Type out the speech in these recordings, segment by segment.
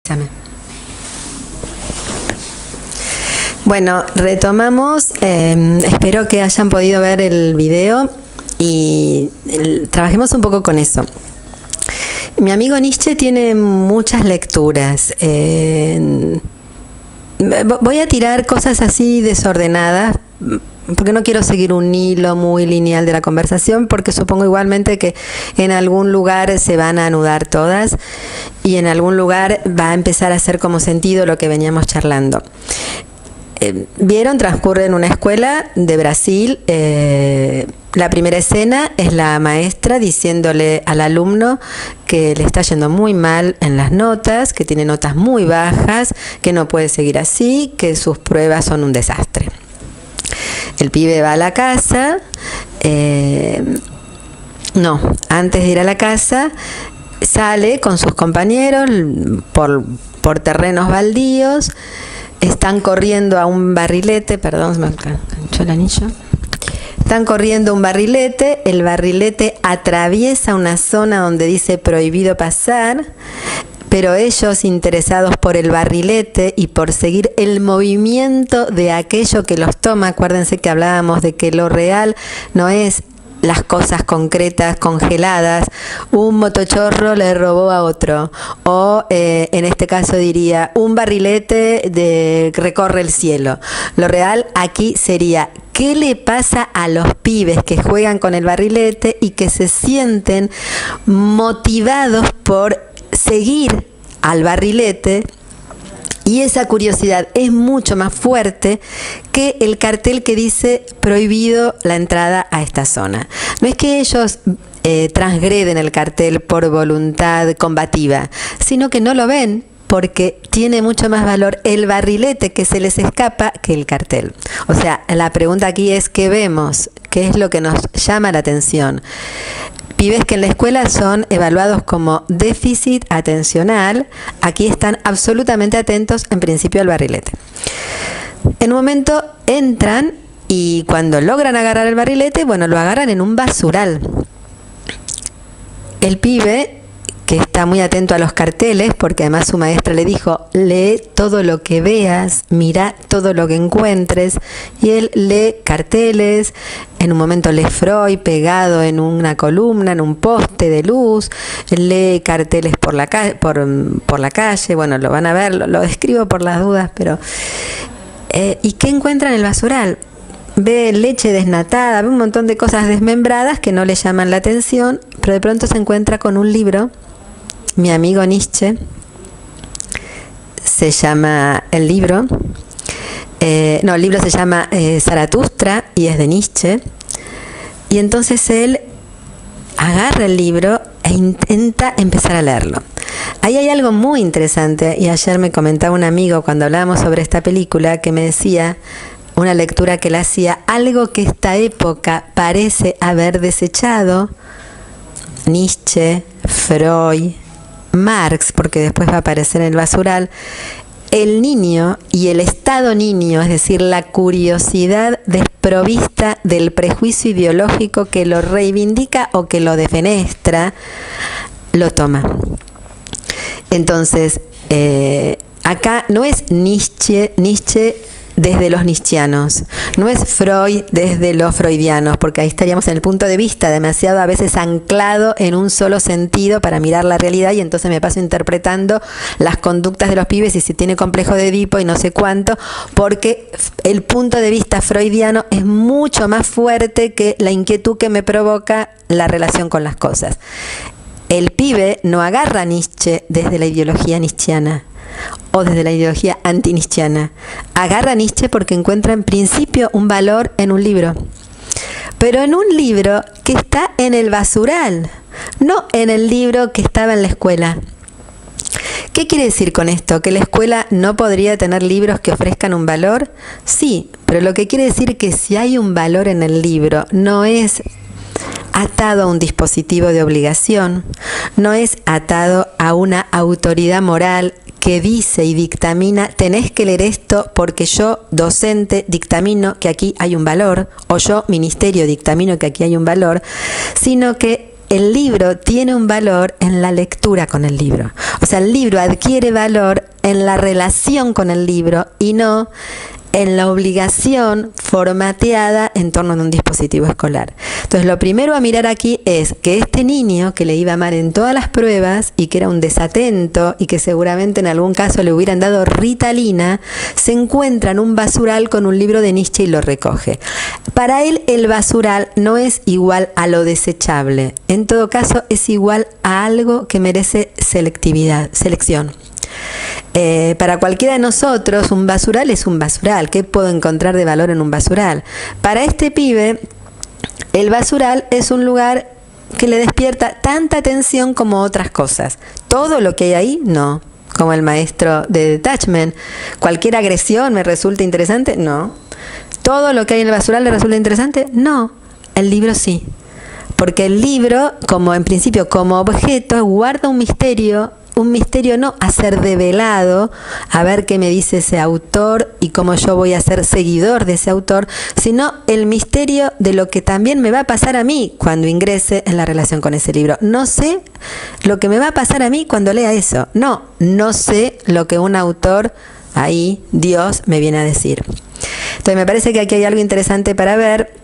Dame. Bueno, retomamos. Espero que hayan podido ver el video y trabajemos un poco con eso. Mi amigo Nietzsche tiene muchas lecturas. Voy a tirar cosas así desordenadas, porque no quiero seguir un hilo muy lineal de la conversación, porque supongo igualmente que en algún lugar se van a anudar todas y en algún lugar va a empezar a hacer como sentido lo que veníamos charlando. Vieron, transcurre en una escuela de Brasil. La primera escena es la maestra diciéndole al alumno que le está yendo muy mal en las notas, que tiene notas muy bajas, que no puede seguir así, que sus pruebas son un desastre. El pibe va a la casa, antes de ir a la casa, sale con sus compañeros por terrenos baldíos. Están corriendo a un barrilete, perdón, se me enganchó el anillo. Están corriendo un barrilete, el barrilete atraviesa una zona donde dice prohibido pasar, pero ellos, interesados por el barrilete y por seguir el movimiento de aquello que los toma, acuérdense que hablábamos de que lo real no es las cosas concretas, congeladas. Un motochorro le robó a otro, o en este caso diría un barrilete recorre el cielo. Lo real aquí sería ¿qué le pasa a los pibes que juegan con el barrilete y que se sienten motivados por seguir al barrilete? Y esa curiosidad es mucho más fuerte que el cartel que dice prohibido la entrada a esta zona. No es que ellos transgreden el cartel por voluntad combativa, sino que no lo ven porque tiene mucho más valor el barrilete que se les escapa que el cartel. O sea, la pregunta aquí es ¿qué vemos? ¿Qué es lo que nos llama la atención? Pibes que en la escuela son evaluados como déficit atencional, aquí están absolutamente atentos en principio al barrilete. En un momento entran y cuando logran agarrar el barrilete, bueno, lo agarran en un basural. El pibe, que está muy atento a los carteles, porque además su maestra le dijo, lee todo lo que veas, mira todo lo que encuentres, y él lee carteles, en un momento lee Freud pegado en una columna, en un poste de luz, lee carteles por la calle, bueno, lo van a ver, lo describo por las dudas, pero... ¿y qué encuentra en el basural? Ve leche desnatada, ve un montón de cosas desmembradas que no le llaman la atención, pero de pronto se encuentra con un libro. Mi amigo Nietzsche, se llama el libro, el libro se llama Zaratustra y es de Nietzsche, y entonces él agarra el libro e intenta empezar a leerlo. Ahí hay algo muy interesante, y ayer me comentaba un amigo cuando hablábamos sobre esta película que me decía, una lectura que él hacía, algo que esta época parece haber desechado, Nietzsche, Freud, Marx, porque después va a aparecer en el basural, el niño y el estado niño, es decir, la curiosidad desprovista del prejuicio ideológico que lo reivindica o que lo defenestra, lo toma. Entonces, acá no es Nietzsche desde los nietzschianos, no es Freud desde los freudianos, porque ahí estaríamos en el punto de vista demasiado a veces anclado en un solo sentido para mirar la realidad, y entonces me paso interpretando las conductas de los pibes y si tiene complejo de Edipo y no sé cuánto, porque el punto de vista freudiano es mucho más fuerte que la inquietud que me provoca la relación con las cosas. El pibe no agarra a Nietzsche desde la ideología nietzschiana o desde la ideología anti-nietzschiana. Agarra a Nietzsche porque encuentra en principio un valor en un libro, pero en un libro que está en el basural, no en el libro que estaba en la escuela. ¿Qué quiere decir con esto? ¿Que la escuela no podría tener libros que ofrezcan un valor? Sí, pero lo que quiere decir que si hay un valor en el libro, no es atado a un dispositivo de obligación, no es atado a una autoridad moral que dice y dictamina, tenés que leer esto porque yo, docente, dictamino que aquí hay un valor, o yo, ministerio, dictamino que aquí hay un valor, sino que el libro tiene un valor en la lectura con el libro. O sea, el libro adquiere valor en la relación con el libro y no en la obligación formateada en torno a un dispositivo escolar. Entonces, lo primero a mirar aquí es que este niño que le iba mal en todas las pruebas y que era un desatento y que seguramente en algún caso le hubieran dado Ritalina, se encuentra en un basural con un libro de Nietzsche y lo recoge. Para él, el basural no es igual a lo desechable. En todo caso, es igual a algo que merece selección. Para cualquiera de nosotros, un basural es un basural. ¿Qué puedo encontrar de valor en un basural? Para este pibe, el basural es un lugar que le despierta tanta atención como otras cosas. Todo lo que hay ahí, no. Como el maestro de Detachment. ¿Cualquier agresión me resulta interesante? No. ¿Todo lo que hay en el basural le resulta interesante? No. El libro sí. Porque el libro, como en principio, como objeto, guarda un misterio no a ser develado, a ver qué me dice ese autor y cómo yo voy a ser seguidor de ese autor, sino el misterio de lo que también me va a pasar a mí cuando ingrese en la relación con ese libro. No sé lo que me va a pasar a mí cuando lea eso. No sé lo que un autor, ahí, Dios, me viene a decir. Entonces me parece que aquí hay algo interesante para ver,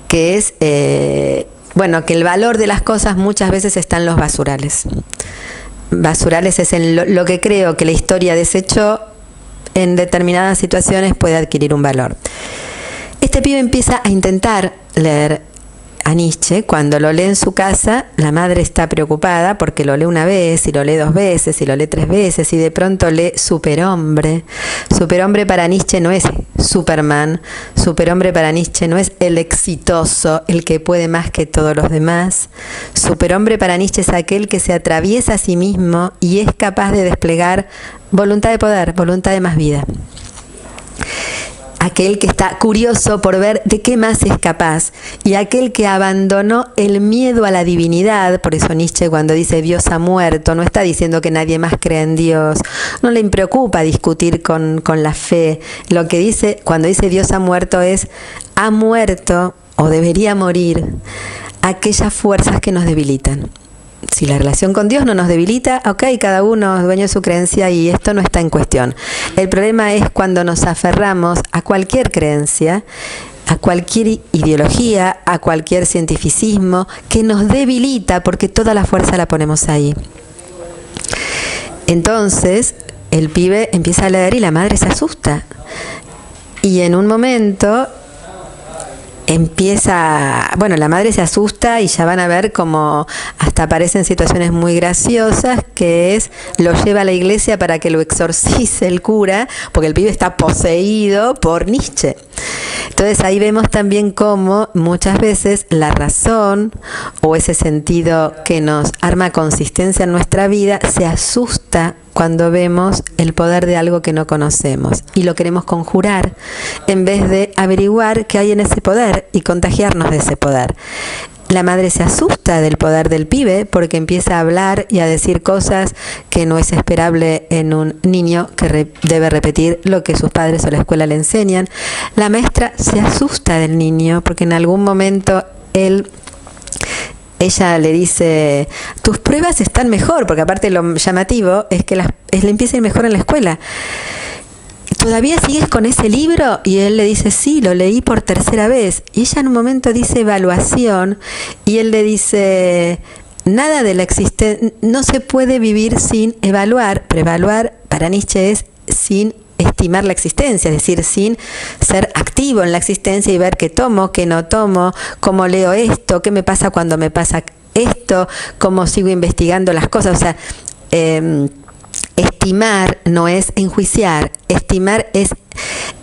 que es, que el valor de las cosas muchas veces está en los basurales. Basurales es en lo que creo que la historia desechó, en determinadas situaciones puede adquirir un valor. Este pibe empieza a intentar leer a Nietzsche. Cuando lo lee en su casa, la madre está preocupada porque lo lee una vez, y lo lee 2 veces, y lo lee 3 veces, y de pronto lee Superhombre. Superhombre para Nietzsche no es Superman. Superhombre para Nietzsche no es el exitoso, el que puede más que todos los demás. Superhombre para Nietzsche es aquel que se atraviesa a sí mismo y es capaz de desplegar voluntad de poder, voluntad de más vida. Aquel que está curioso por ver de qué más es capaz, y aquel que abandonó el miedo a la divinidad. Por eso Nietzsche, cuando dice Dios ha muerto, no está diciendo que nadie más crea en Dios, no le preocupa discutir con la fe. Lo que dice cuando dice Dios ha muerto es: ha muerto o debería morir aquellas fuerzas que nos debilitan. Si la relación con Dios no nos debilita, ok, cada uno es dueño de su creencia y esto no está en cuestión. El problema es cuando nos aferramos a cualquier creencia, a cualquier ideología, a cualquier cientificismo que nos debilita, porque toda la fuerza la ponemos ahí. Entonces, el pibe empieza a leer y la madre se asusta. Y en un momento la madre se asusta y ya van a ver cómo hasta aparecen situaciones muy graciosas, que es, lo lleva a la iglesia para que lo exorcice el cura, porque el pibe está poseído por Nietzsche. Entonces ahí vemos también cómo muchas veces la razón o ese sentido que nos arma consistencia en nuestra vida se asusta cuando vemos el poder de algo que no conocemos y lo queremos conjurar en vez de averiguar qué hay en ese poder y contagiarnos de ese poder. La madre se asusta del poder del pibe porque empieza a hablar y a decir cosas que no es esperable en un niño que debe repetir lo que sus padres o la escuela le enseñan. La maestra se asusta del niño porque en algún momento ella le dice: tus pruebas están mejor, porque aparte lo llamativo es que le empieza a ir mejor en la escuela. ¿Todavía sigues con ese libro? Y él le dice: sí, lo leí por 3ª vez. Y ella en un momento dice evaluación, y él le dice: nada de la existencia, no se puede vivir sin evaluar. Pero evaluar para Nietzsche es sin estimar la existencia, es decir, sin ser activo en la existencia y ver qué tomo, qué no tomo, cómo leo esto, qué me pasa cuando me pasa esto, cómo sigo investigando las cosas. O sea, estimar no es enjuiciar, estimar es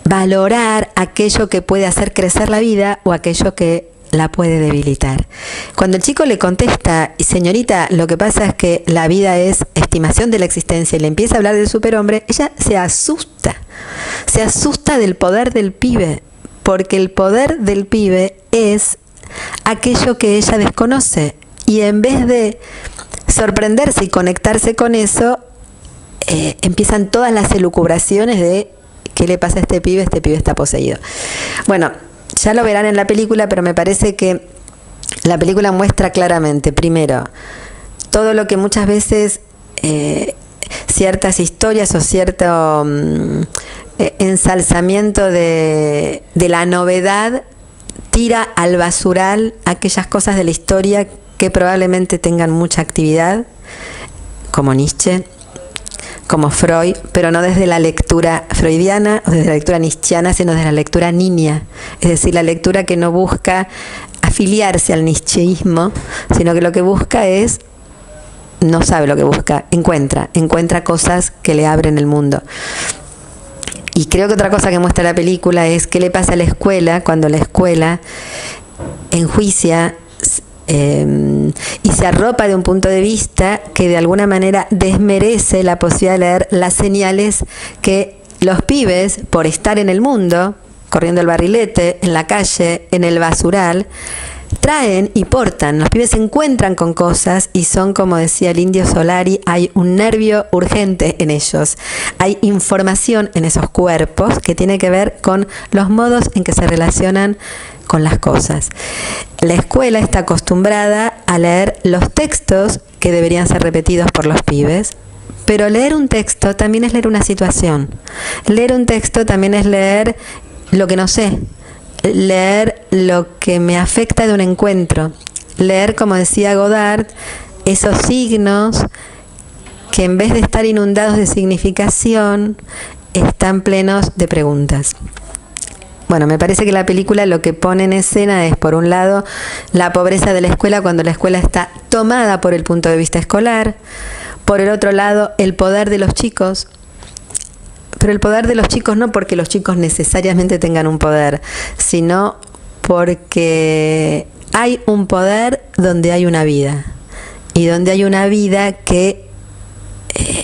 valorar aquello que puede hacer crecer la vida o aquello que la puede debilitar. Cuando el chico le contesta: señorita, lo que pasa es que la vida es estimación de la existencia, y le empieza a hablar del superhombre, ella se asusta del poder del pibe, porque el poder del pibe es aquello que ella desconoce, y en vez de sorprenderse y conectarse con eso, empiezan todas las elucubraciones de qué le pasa a este pibe está poseído. Bueno, ya lo verán en la película, pero me parece que La película muestra claramente, primero, todo lo que muchas veces ciertas historias o cierto ensalzamiento de la novedad tira al basural aquellas cosas de la historia que probablemente tengan mucha actividad, como Nietzsche, como Freud, pero no desde la lectura freudiana o desde la lectura nietzscheana, sino desde la lectura niña, es decir, la lectura que no busca afiliarse al nietzscheísmo, sino que lo que busca es, no sabe lo que busca, encuentra cosas que le abren el mundo. Y creo que otra cosa que muestra la película es qué le pasa a la escuela cuando la escuela enjuicia y se arropa de un punto de vista que de alguna manera desmerece la posibilidad de leer las señales que los pibes, por estar en el mundo, corriendo el barrilete, en la calle, en el basural, traen y portan. Los pibes se encuentran con cosas y son, como decía el Indio Solari, hay un nervio urgente en ellos. Hay información en esos cuerpos que tiene que ver con los modos en que se relacionan con las cosas. La escuela está acostumbrada a leer los textos que deberían ser repetidos por los pibes, pero leer un texto también es leer una situación. Leer un texto también es leer lo que no sé, leer lo que me afecta de un encuentro, leer, como decía Godard, esos signos que en vez de estar inundados de significación, están plenos de preguntas. Bueno, me parece que la película lo que pone en escena es, por un lado, la pobreza de la escuela cuando la escuela está tomada por el punto de vista escolar, por el otro lado, el poder de los chicos. Pero el poder de los chicos no porque los chicos necesariamente tengan un poder, sino porque hay un poder donde hay una vida. Y donde hay una vida que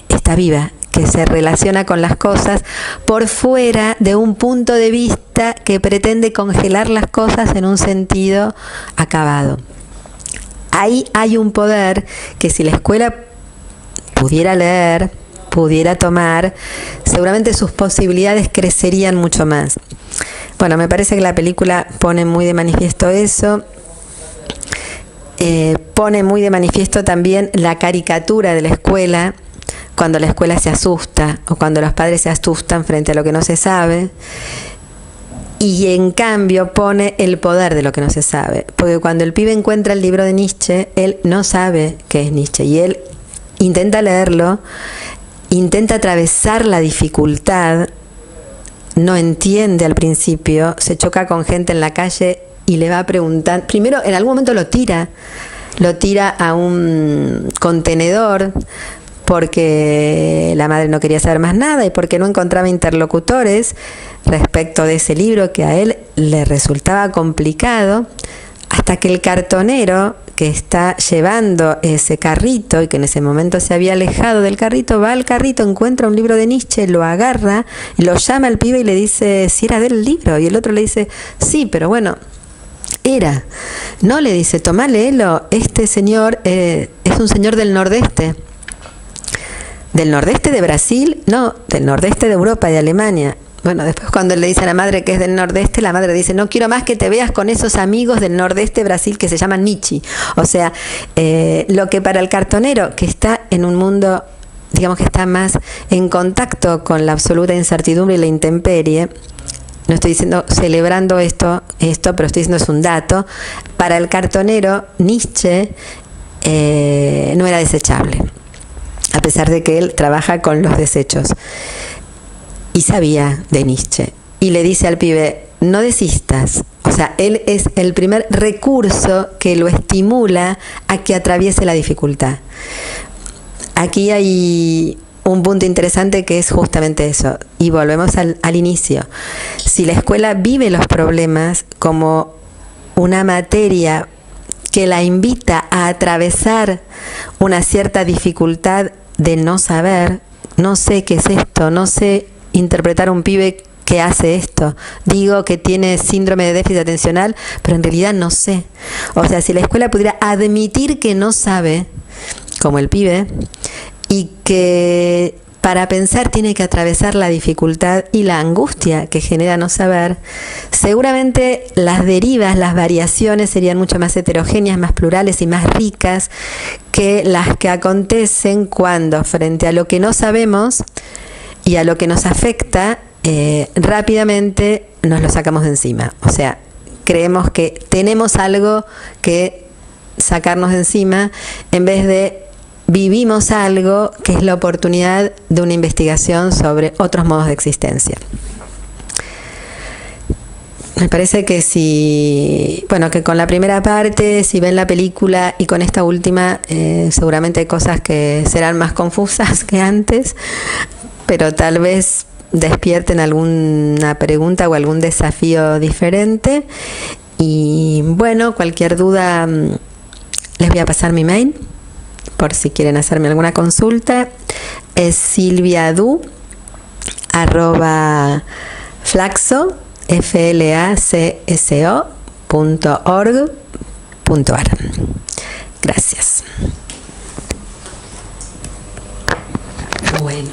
está viva, que se relaciona con las cosas por fuera de un punto de vista que pretende congelar las cosas en un sentido acabado. Ahí hay un poder que si la escuela pudiera leer, pudiera tomar, seguramente sus posibilidades crecerían mucho más. Bueno, me parece que la película pone muy de manifiesto eso, pone muy de manifiesto también la caricatura de la escuela, cuando la escuela se asusta o cuando los padres se asustan frente a lo que no se sabe, y en cambio pone el poder de lo que no se sabe, porque cuando el pibe encuentra el libro de Nietzsche, él no sabe qué es Nietzsche y él intenta leerlo, intenta atravesar la dificultad, no entiende al principio, se choca con gente en la calle y le va preguntando. Primero, en algún momento lo tira a un contenedor porque la madre no quería saber más nada y porque no encontraba interlocutores respecto de ese libro que a él le resultaba complicado, hasta que el cartonero que está llevando ese carrito y que en ese momento se había alejado del carrito, va al carrito, encuentra un libro de Nietzsche, lo agarra, lo llama al pibe y le dice si era del libro, y el otro le dice sí, pero bueno, era. No, le dice, tomá, léelo, este señor es un señor del nordeste. ¿Del nordeste de Brasil? No, del nordeste de Europa, de Alemania. Bueno, después cuando le dice a la madre que es del nordeste, la madre dice, no quiero más que te veas con esos amigos del nordeste de Brasil que se llaman Nietzsche. O sea, lo que para el cartonero, que está en un mundo, digamos que está más en contacto con la absoluta incertidumbre y la intemperie, no estoy diciendo celebrando esto, pero estoy diciendo es un dato, para el cartonero Nietzsche no era desechable, a pesar de que él trabaja con los desechos. Y sabía de Nietzsche. Y le dice al pibe, no desistas. O sea, él es el primer recurso que lo estimula a que atraviese la dificultad. Aquí hay un punto interesante que es justamente eso. Y volvemos al inicio. Si la escuela vive los problemas como una materia que la invita a atravesar una cierta dificultad de no saber, no sé qué es esto, no sé interpretar a un pibe que hace esto, digo que tiene síndrome de déficit atencional, pero en realidad no sé. O sea, si la escuela pudiera admitir que no sabe, como el pibe, y que para pensar tiene que atravesar la dificultad y la angustia que genera no saber, seguramente las derivas, las variaciones serían mucho más heterogéneas, más plurales y más ricas que las que acontecen cuando, frente a lo que no sabemos y a lo que nos afecta, rápidamente nos lo sacamos de encima. O sea, creemos que tenemos algo que sacarnos de encima en vez de vivimos algo que es la oportunidad de una investigación sobre otros modos de existencia. Me parece que que con la primera parte, si ven la película, y con esta última, seguramente hay cosas que serán más confusas que antes, pero tal vez despierten alguna pregunta o algún desafío diferente. Y bueno, cualquier duda, les voy a pasar mi mail por si quieren hacerme alguna consulta. Es silviadu@flaxo.org.ar. Gracias. Bueno.